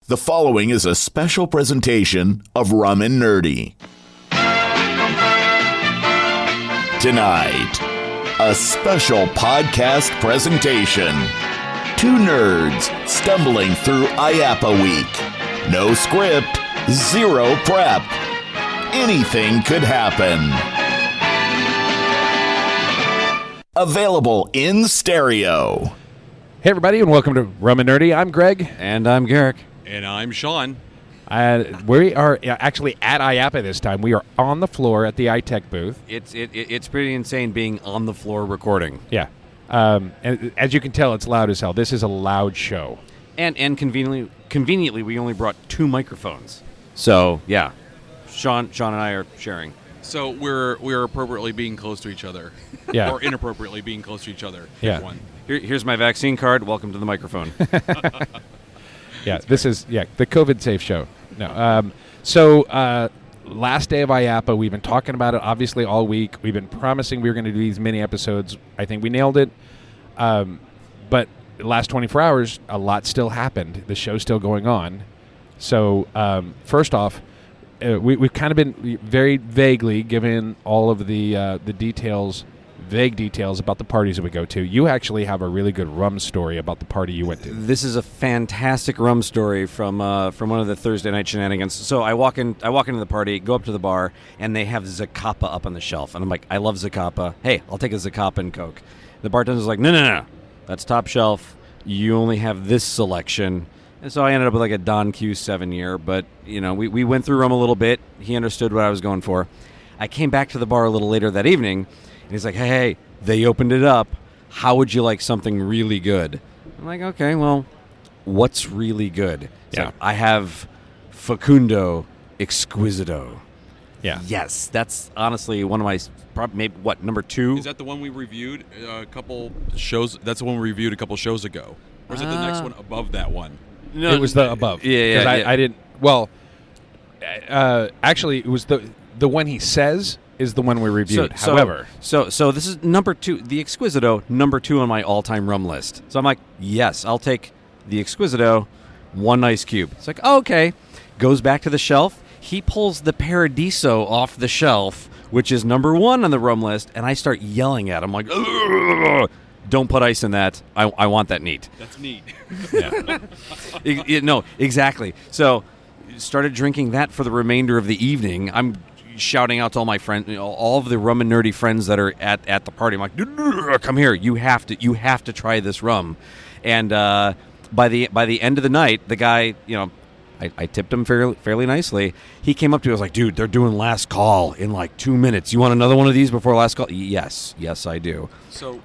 The following is a special presentation of Rum and Nerdy. Tonight, a special podcast presentation. Two nerds stumbling through IAAPA week. No script, zero prep. Anything could happen. Available in stereo. Hey everybody, and welcome to Rum and Nerdy. I'm Greg. And I'm Garrick. And I'm Sean. We are actually at IAAPA this time. We are on the floor at the Itec booth. It's pretty insane being on the floor recording. Yeah. And as you can tell, it's loud as hell. This is a loud show. And conveniently, we only brought two microphones. So, yeah. Sean and I are sharing. So we're appropriately being close to each other. Yeah. Or inappropriately being close to each other. Yeah. One. Here's my vaccine card. Welcome to the microphone. Yeah, this is the COVID safe show. No. So last day of IAAPA, we've been talking about it obviously all week. We've been promising we were going to do these mini episodes. I think we nailed it. But the last 24 hours, a lot still happened. The show's still going on. So first off, we've kind of been very vaguely given all of the details, vague details about the parties that we go to. You actually have a really good rum story about the party you went to. This is a fantastic rum story from one of the Thursday night shenanigans. So I walk into the party, go up to the bar, and they have Zacapa up on the shelf. And I'm like, I love Zacapa. Hey, I'll take a Zacapa and Coke. The bartender's like, no. That's top shelf. You only have this selection. And so I ended up with like a Don Q 7-year. But, we went through rum a little bit. He understood what I was going for. I came back to the bar a little later that evening. And he's like, hey, they opened it up. How would you like something really good? I'm like, okay, well, what's really good? Yeah. So I have Facundo Exquisito. Yeah. Yes, that's honestly one of my, number 2? Is that the one we reviewed a couple shows? That's the one we reviewed a couple shows ago. Or is it the next one above that one? No, it was the above. Yeah. 'Cause I didn't. Well, actually, it was the one he says is the one we reviewed. However, so this is number 2, the Exquisito, number 2 on my all-time rum list. So I'm like, yes, I'll take the Exquisito, one ice cube. It's like, oh, okay. Goes back to the shelf. He pulls the Paradiso off the shelf, which is number 1 on the rum list, and I start yelling at him like, ugh, don't put ice in that. I want that neat. That's neat. Yeah. No, exactly. So started drinking that for the remainder of the evening. I'm shouting out to all my friends, all of the rum and nerdy friends that are at the party. I'm like, come here, you have to try this rum. And by the end of the night, the guy, I tipped him fairly nicely. He came up to me, I was like, dude, they're doing last call in like 2 minutes. You want another one of these before last call? Yes, I do. So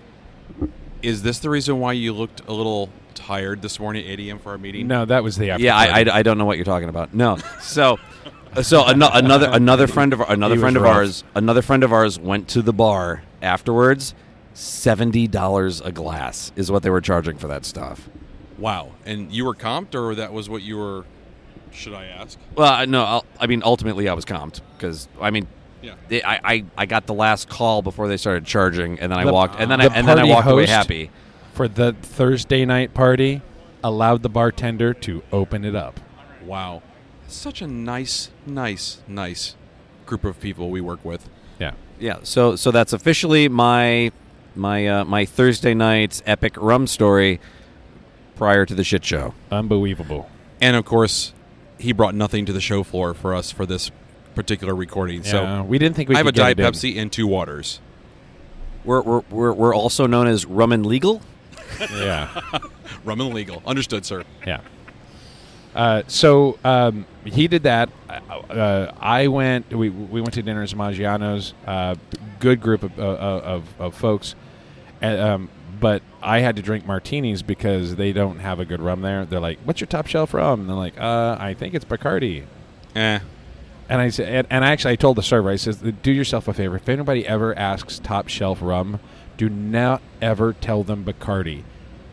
is this the reason why you looked a little tired this morning at 8 a.m. for our meeting? no, that was the after. Yeah, I don't know what you're talking about. No, so another friend of ours went to the bar afterwards. $70 a glass is what they were charging for that stuff. Wow. And you were comped, or that was what you were, should I ask? Well, no, ultimately I was comped because, yeah. I got the last call before they started charging, and then I The walked away host happy. For the Thursday night party, allowed the bartender to open it up. Wow. Such a nice group of people we work with. Yeah. Yeah, so that's officially my Thursday night's epic rum story prior to the shit show. Unbelievable. And of course, he brought nothing to the show floor for us for this particular recording. Yeah, So we didn't think we I have could a Diet get it in. Pepsi and 2 waters. We're also known as rum and legal. Yeah. Rum and legal. Understood, sir. Yeah. So he did that. I went. We went to dinner at Maggiano's. Good group of folks, but I had to drink martinis because they don't have a good rum there. They're like, "What's your top shelf rum?" And they're like, "I think it's Bacardi." And I said, and I told the server, I says, "Do yourself a favor. If anybody ever asks top shelf rum, do not ever tell them Bacardi.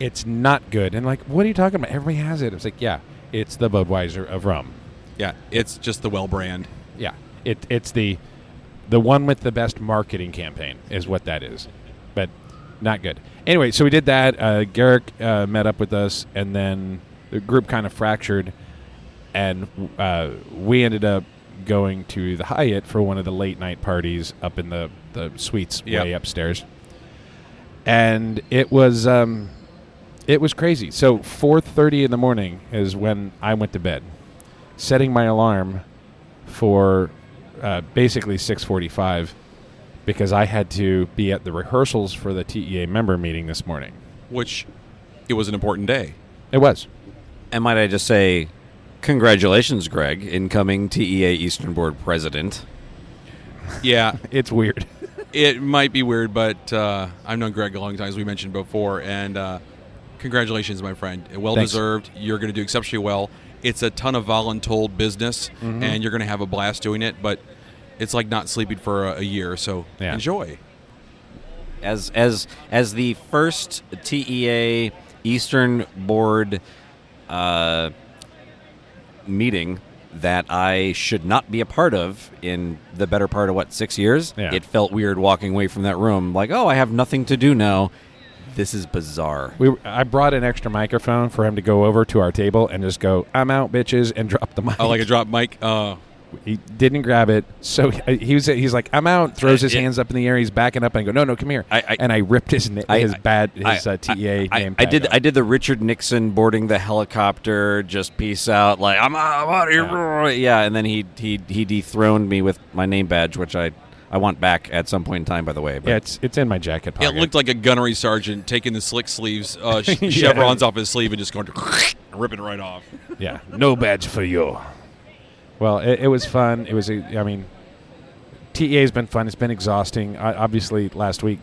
It's not good." And like, what are you talking about? Everybody has it. It's like, yeah. It's the Budweiser of rum. Yeah, it's just the well brand. Yeah, it's the one with the best marketing campaign is what that is, but not good. Anyway, so we did that. Garrick met up with us, and then the group kind of fractured, and we ended up going to the Hyatt for one of the late night parties up in the suites way upstairs, and it was crazy. So 4:30 in the morning is when I went to bed, setting my alarm for basically 6:45 because I had to be at the rehearsals for the TEA member meeting this morning. Which, it was an important day. It was. And might I just say, congratulations, Greg, incoming TEA Eastern Board president. Yeah. It's weird. It might be weird, but I've known Greg a long time, as we mentioned before, and congratulations, my friend. Well-deserved. You're going to do exceptionally well. It's a ton of voluntold business, and you're going to have a blast doing it, but it's like not sleeping for a year, so enjoy. As the first TEA Eastern Board meeting that I should not be a part of in the better part of, 6 years, it felt weird walking away from that room like, oh, I have nothing to do now. This is bizarre. I brought an extra microphone for him to go over to our table and just go, "I'm out, bitches," and drop the mic. Oh, like a drop mic? He didn't grab it, so he's like, "I'm out." Throws his hands up in the air. He's backing up, and I go, "No, come here!" And I ripped his TEA name I tag did the Richard Nixon boarding the helicopter. Just peace out, like I'm out of here. Yeah, and then he dethroned me with my name badge, which I want back at some point in time, by the way. But. Yeah, it's in my jacket pocket. It looked like a gunnery sergeant taking the slick sleeves, chevrons off his sleeve and just going ripping it right off. Yeah, no badge for you. Well, it was fun. It was, TEA's been fun. It's been exhausting. Obviously, last night,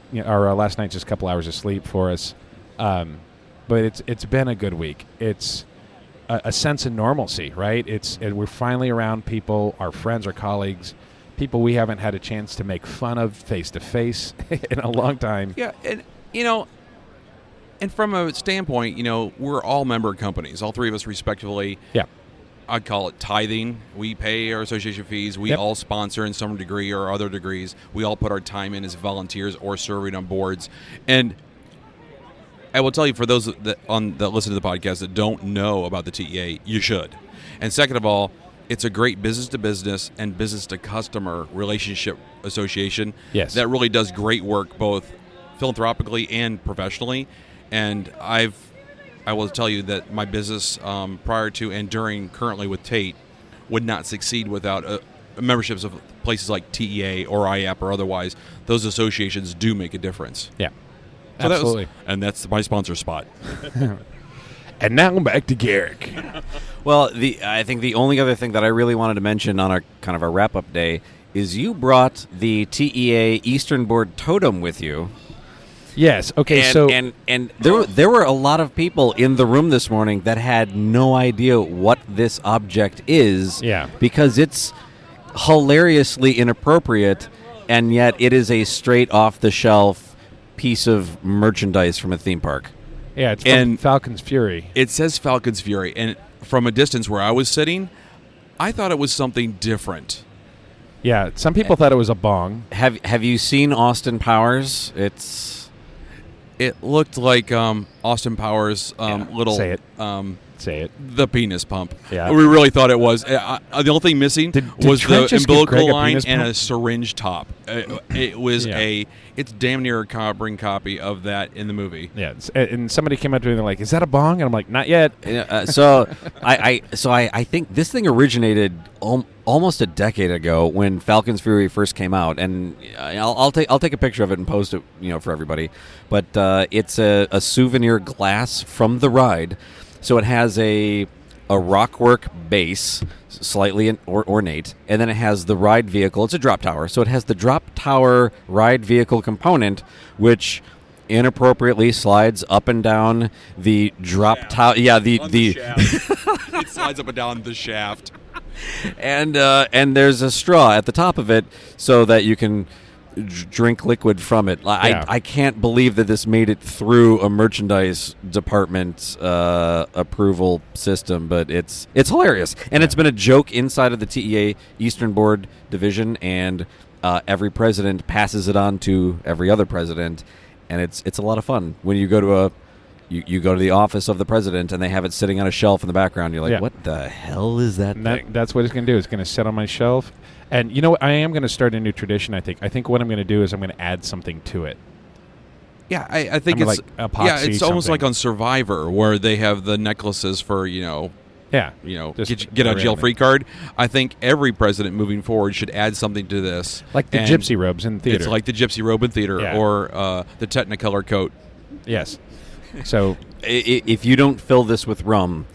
just a couple hours of sleep for us. But it's been a good week. It's a sense of normalcy, right? We're finally around people, our friends, our colleagues, people we haven't had a chance to make fun of face-to-face in a long time. Yeah, and from a standpoint, we're all member companies, all three of us respectively. Yeah. I'd call it tithing. We pay our association fees. We all sponsor in some degree or other degrees. We all put our time in as volunteers or serving on boards. And I will tell you, for those that listen to the podcast that don't know about the TEA, you should. And second of all, it's a great business-to-business and business-to-customer relationship association that really does great work both philanthropically and professionally. And I will tell you that my business prior to and during currently with Tate would not succeed without memberships of places like TEA or IAAPA or otherwise. Those associations do make a difference. Yeah, so absolutely. And that's my sponsor spot. And now back to Garrick. Well, I think the only other thing that I really wanted to mention on our kind of a wrap-up day is you brought the TEA Eastern Board totem with you. Yes. Okay. And there were a lot of people in the room this morning that had no idea what this object is. Yeah. Because it's hilariously inappropriate, and yet it is a straight off the shelf piece of merchandise from a theme park. Yeah, it's from Falcon's Fury. It says Falcon's Fury, and from a distance where I was sitting, I thought it was something different. Yeah, some people thought it was a bong. Have you seen Austin Powers? It looked like Austin Powers' little... Say it. Say it. The penis pump. Yeah. We really thought it was. The only thing missing was Trent the just give Greg umbilical a line penis and pump? a syringe top. It was it's damn near a carbon copy of that in the movie. Yeah, and somebody came up to me and they're like, "Is that a bong?" And I'm like, "Not yet." So I think this thing originated almost a decade ago when Falcon's Fury first came out, and I'll take a picture of it and post it, for everybody. But it's a souvenir glass from the ride, so it has a rockwork base, slightly ornate, and then it has the ride vehicle. It's a drop tower, so it has the drop tower ride vehicle component, which inappropriately slides up and down the drop tower. Yeah, the shaft. It slides up and down the shaft. And there's a straw at the top of it so that you can drink liquid from it. I can't believe that this made it through a merchandise department approval system, but it's hilarious. And it's been a joke inside of the TEA Eastern Board division, and every president passes it on to every other president, and it's a lot of fun when you go to You go to the office of the president, and they have it sitting on a shelf in the background. You're like, Yeah. what the hell is that thing? That's what it's going to do. It's going to sit on my shelf. And you know what? I am going to start a new tradition, I think. I think what I'm going to do is I'm going to add something to it. Yeah, I think I'm it's like epoxy yeah, it's almost something. like on Survivor where they have the necklaces for Yeah. Just get out of jail randomly. free card. I think every president moving forward should add something to this, Like the And gypsy robes in theater. It's like the gypsy robe in theater, Yeah. or the Technicolor coat. Yes. So If you don't fill this with rum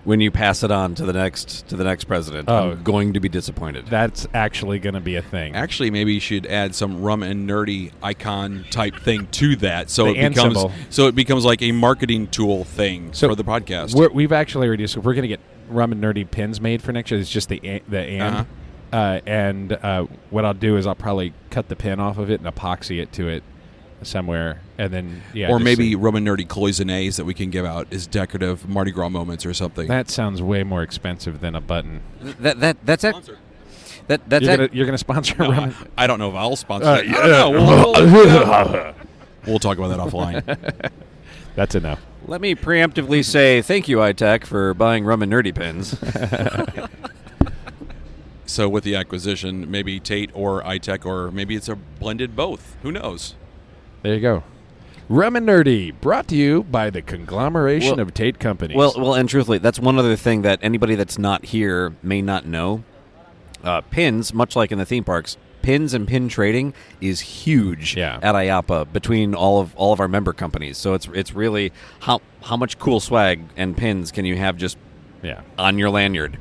when you pass it on to the next president, Oh. I'm going to be disappointed. that's actually going to be a thing. Actually, maybe you should add some rum and nerdy icon type thing to that, so The it and becomes symbol. like a marketing tool thing for the podcast. We've actually already. So we're going to get rum and nerdy pins made for next year. It's just the and. And what I'll do is I'll probably cut the pin off of it and epoxy it to it somewhere, and then or just maybe say- rum and nerdy cloisonnés that we can give out as decorative Mardi Gras moments or something. that sounds way more expensive than a button. That's it. Sponsor. You're gonna sponsor No, rum. I don't know if I'll sponsor Uh, that. I don't know. We'll talk about that offline. That's enough. Let me preemptively say thank you, Itec, for buying rum and nerdy pins. So with the acquisition, maybe Tate or Itec, or maybe it's a blended both. Who knows? There you go. Rum and Nerdy, brought to you by the conglomeration of Tate Companies. Well, and truthfully, that's one other thing that anybody that's not here may not know. Pins, much like in the theme parks, pins and pin trading is huge Yeah. at IAAPA between all of our member companies. So it's really how much cool swag and pins can you have just yeah. on your lanyard?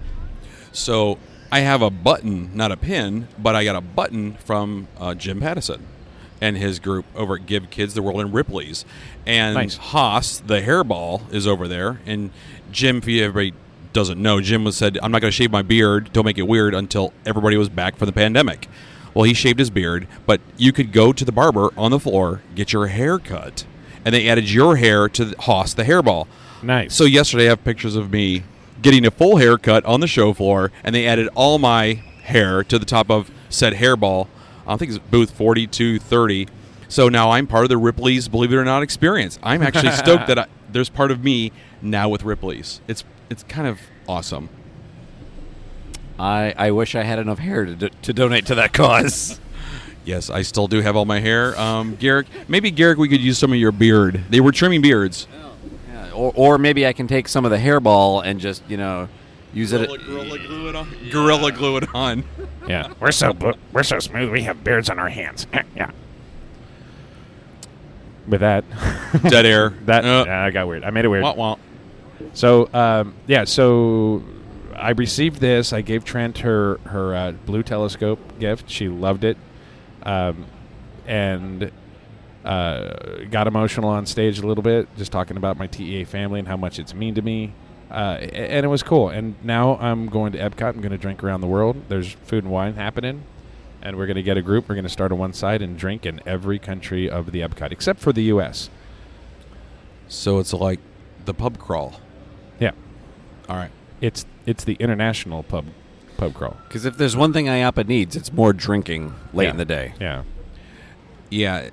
So I have a button, not a pin, but I got a button from Jim Pattison and his group over at Give Kids the World in Ripley's. And Nice. Haas, the hairball, is over there. And Jim, if everybody doesn't know, Jim said, I'm not going to shave my beard, don't make it weird, until everybody was back from the pandemic. Well, he shaved his beard, but you could go to the barber on the floor, get your hair cut, and they added your hair to Haas, the hairball. Nice. So yesterday I have pictures of me getting a full haircut on the show floor, and they added all my hair to the top of said hairball. I think it's booth 4230. So now I'm part of the Ripley's Believe It or Not experience. I'm actually stoked that there's part of me now with Ripley's. It's kind of awesome. I wish I had enough hair to donate to that cause. Yes, I still do have all my hair. Garrick, we could use some of your beard. They were trimming beards. Yeah, or maybe I can take some of the hairball and just use it. Gorilla glue it on. yeah. We're so smooth. We have beards on our hands. yeah. With that, Dead air. I got weird. I made it weird. Wah, wah. So So I received this. I gave Trent her blue telescope gift. She loved it, and got emotional on stage a little bit, just talking about my TEA family and how much it's mean to me. And it was cool. And now I'm going to Epcot. I'm going to drink around the world. There's food and wine happening. And we're going to get a group. We're going to start on one side and drink in every country of the Epcot, except for the U.S. So it's like the pub crawl. Yeah. All right. It's the international pub crawl. Because if there's one thing IAAPA needs, it's more drinking late Yeah. in the day. Yeah. Yeah,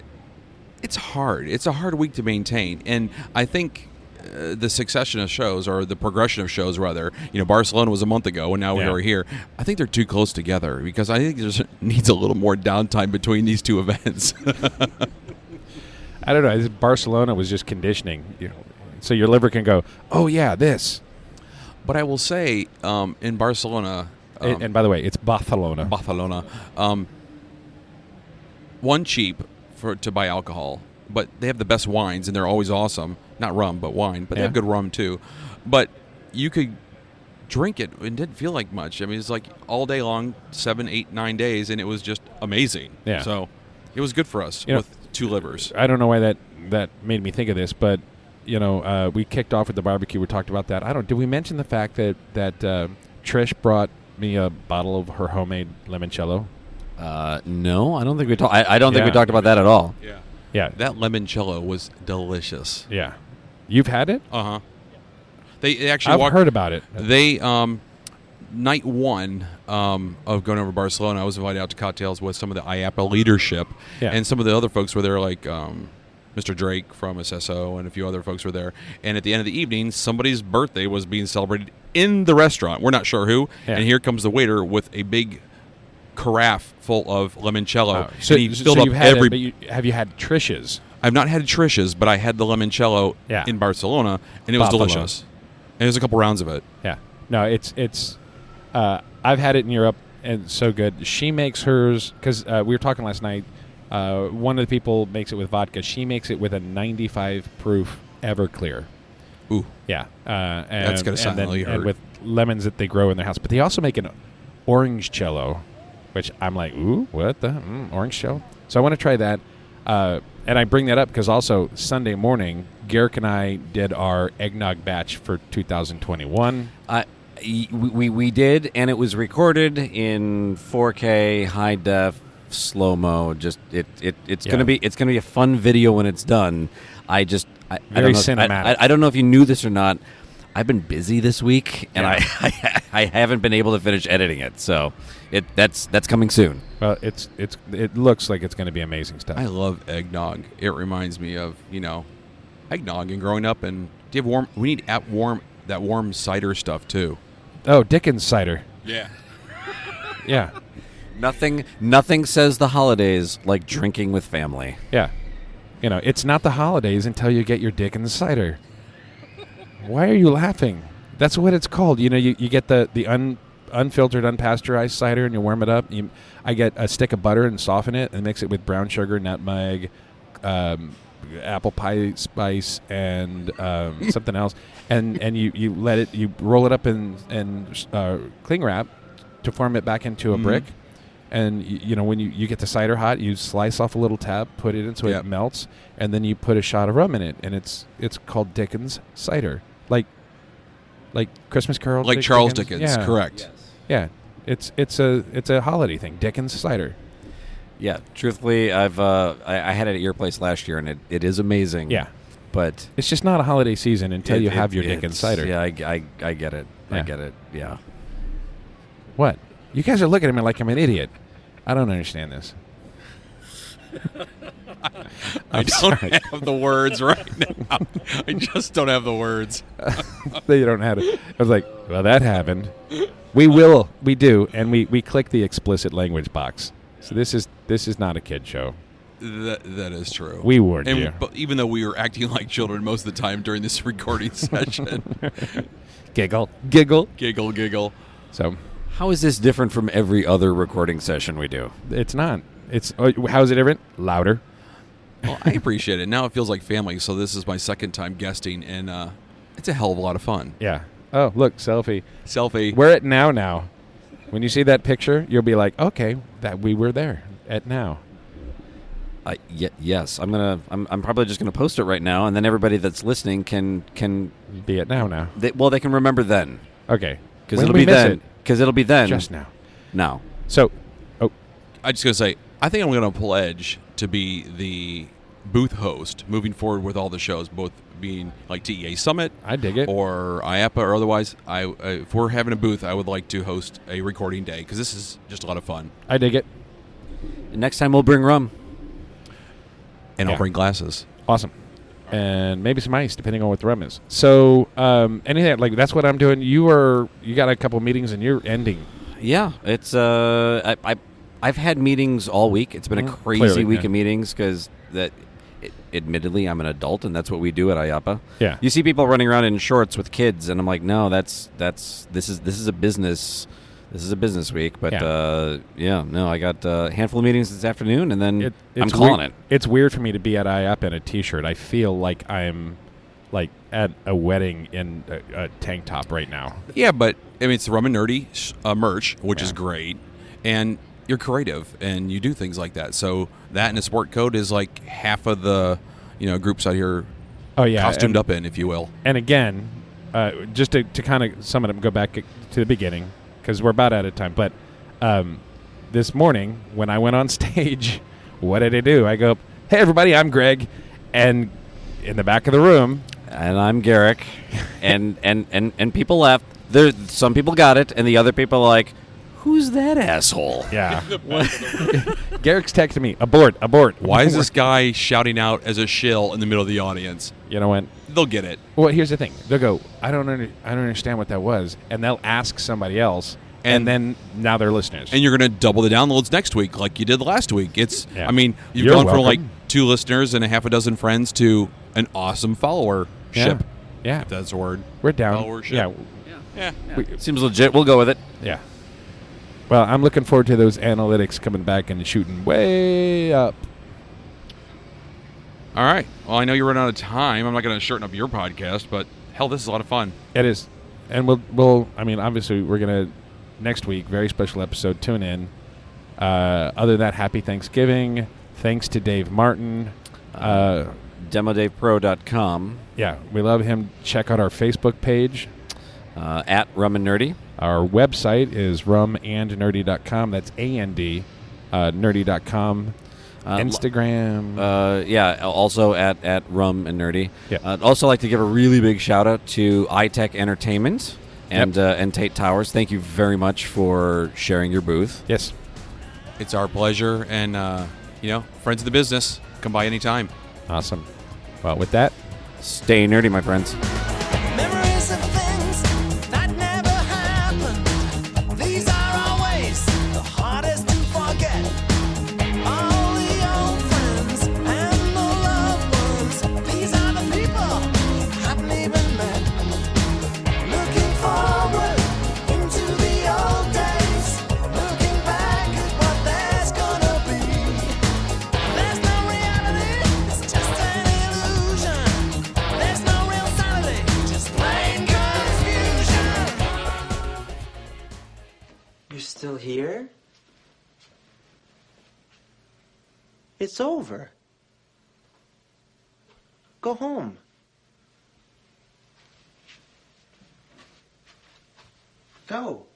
it's hard. It's a hard week to maintain, and I think the succession of shows, or the progression of shows, rather. Barcelona was a month ago, and now Yeah. we're here. I think they're too close together because I think there needs a little more downtime between these two events. I don't know. Barcelona was just conditioning. So your liver can go, oh, yeah, this. But I will say, in Barcelona, And by the way, it's Barcelona. Barcelona, one cheap to buy alcohol, but they have the best wines and they're always awesome. Not rum, but wine. But they have Yeah. good rum too. But you could drink it and didn't feel like much. I mean, it's like all day long, 7, 8, 9 days, and it was just amazing. Yeah. So it was good for us with two livers. I don't know why that made me think of this, but we kicked off with the barbecue. We talked about that. Did we mention the fact that Trish brought me a bottle of her homemade limoncello? No, I don't think we talked. I don't think we Yeah. talked about that at all. Yeah. Yeah. That limoncello was delicious. Yeah. You've had it? Uh-huh. They actually I've walked. heard about it. They night one of going over to Barcelona, I was invited out to cocktails with some of the IAAPA leadership, Yeah. and some of the other folks were there, like Mr. Drake from SSO and a few other folks were there. And at the end of the evening, somebody's birthday was being celebrated in the restaurant. We're not sure who. Yeah. And here comes the waiter with a big carafe full of limoncello. So, and he filled so up you've had every. it, but have you had Trish's? I've not had Trish's, but I had the limoncello Yeah. in Barcelona, and it was Buffalo. delicious. And there's a couple rounds of it. Yeah. No, it's. I've had it in Europe, and it's so good. She makes hers because we were talking last night. One of the people makes it with vodka. She makes it with a 95 proof Everclear. Ooh. Yeah, and, That's gonna silently and hurt. with lemons that they grow in their house. But they also make an orange cello, which I'm like, ooh, what the orange cello? So I want to try that. And I bring that up because also Sunday morning, Garrick and I did our eggnog batch for 2021. We did, and it was recorded in 4K high def slow mo. Just it's Yeah. gonna be a fun video when it's done. I Very don't know, cinematic. I don't know if you knew this or not. I've been busy this week, and Yeah. I haven't been able to finish editing it. So that's coming soon. Well, it looks like it's going to be amazing stuff. I love eggnog. It reminds me of, eggnog and growing up. And do you have warm? We need that warm cider stuff too. Oh, Dickens cider. Yeah. Yeah, Nothing says the holidays like drinking with family. yeah. It's not the holidays until you get your Dickens cider. Why are you laughing? That's what it's called. You get the unfiltered, unpasteurized cider, and you warm it up. I get a stick of butter and soften it, and mix it with brown sugar, nutmeg, apple pie spice, and something else. And you let it. You roll it up in cling wrap to form it back into a brick. And when you get the cider hot, you slice off a little tab, put it in so it melts, and then you put a shot of rum in it, and it's called Dickens cider, like Christmas Carol, Like Charles Dickens, Yeah. correct. Yeah, it's a holiday thing, Dickens cider. Yeah, truthfully, I had it at your place last year, and it is amazing. Yeah, but it's just not a holiday season until you have your Dickens cider. Yeah, I get it. I Yeah. get it. Yeah. What? You guys are looking at me like I'm an idiot. I don't understand this. I don't have the words right now. I just don't have the words. You don't have it. I was like, well, that happened. We do, and we click the explicit language box. So this is not a kid show. That is true. We warned you. But even though we were acting like children most of the time during this recording session, Giggle. giggle. So How is this different from every other recording session we do? it's not. How is it different? Louder. Well, I appreciate it. Now it feels like family. So this is my second time guesting, and it's a hell of a lot of fun. Yeah. Oh, look, selfie. Selfie. We're at now. When you see that picture, you'll be like, okay, that we were there at now. Yes, I'm probably just gonna post it right now, and then everybody that's listening can Be at now. they can remember then, Okay. because When it'll we be miss then. it, Because it'll be then. just now. Now. So, I just gonna say, I think I'm gonna pledge to be the booth host moving forward with all the shows, both being like TEA Summit, I dig it. or IAAPA or otherwise. If we're having a booth, I would like to host a recording day because this is just a lot of fun. I dig it. Next time we'll bring rum. And Yeah. I'll bring glasses. Awesome. And maybe some ice, depending on what the rum is. So, anything like that's what I'm doing. You got a couple meetings and you're ending. Yeah, it's I've had meetings all week. It's been a crazy Clearly, week yeah. of meetings because admittedly, I'm an adult, and that's what we do at IAAPA. Yeah. You see people running around in shorts with kids, and I'm like, no, this is a business. This is a business week, but I got a handful of meetings this afternoon, and then I'm calling it. It's weird for me to be at IAAPA in a T-shirt. I feel like I'm like at a wedding in a tank top right now. Yeah, but I mean, it's the Rum and Nerdy merch, which is Yeah. great, and you're creative and you do things like that. So that and a sport coat is like half of the groups out here Oh yeah, costumed up in, if you will. And again, just to kind of sum it up and go back to the beginning, because we're about out of time. But this morning, when I went on stage, what did I do? I go, hey, everybody, I'm Greg. And in the back of the room... And I'm Garrick. and people left. Some people got it, and the other people are like, Who's that asshole? Yeah. Garrick's texting me, abort. Why is this guy shouting out as a shill in the middle of the audience? You know what? They'll get it. Well, here's the thing. They'll go, I don't understand what that was. And they'll ask somebody else. And then now they're listeners. And you're going to double the downloads next week like you did last week. Yeah. I mean, you've You're gone from welcome. like 2 listeners and a half a dozen friends to an awesome followership. Yeah. If that's a word. We're down. Followership. Yeah. Seems legit. We'll go with it. Yeah. Well, I'm looking forward to those analytics coming back and shooting way up. All right. Well, I know you're running out of time. I'm not going to shorten up your podcast, but hell, this is a lot of fun. It is. And we'll I mean, obviously, we're going to, next week, very special episode, tune in. Other than that, happy Thanksgiving. Thanks to Dave Martin. DemoDavePro.com. Yeah, we love him. Check out our Facebook page. At Rum and Nerdy. Our website is rumandnerdy.com. That's A-N-D, nerdy.com. Instagram. Also at Rum and Nerdy. Yeah. I'd also like to give a really big shout out to Itec Entertainment and Tate Towers. Thank you very much for sharing your booth. Yes. It's our pleasure. And, friends of the business, come by anytime. Awesome. Well, with that, stay nerdy, my friends. Memories of things that never happened. These are always the hardest to forget. All the old friends and the loved ones. These are the people you haven't even met. Looking forward into the old days. Looking back at what there's gonna be. There's no reality, it's just an illusion. There's no real sanity, just plain confusion. You're still here? It's over. Go home. Go.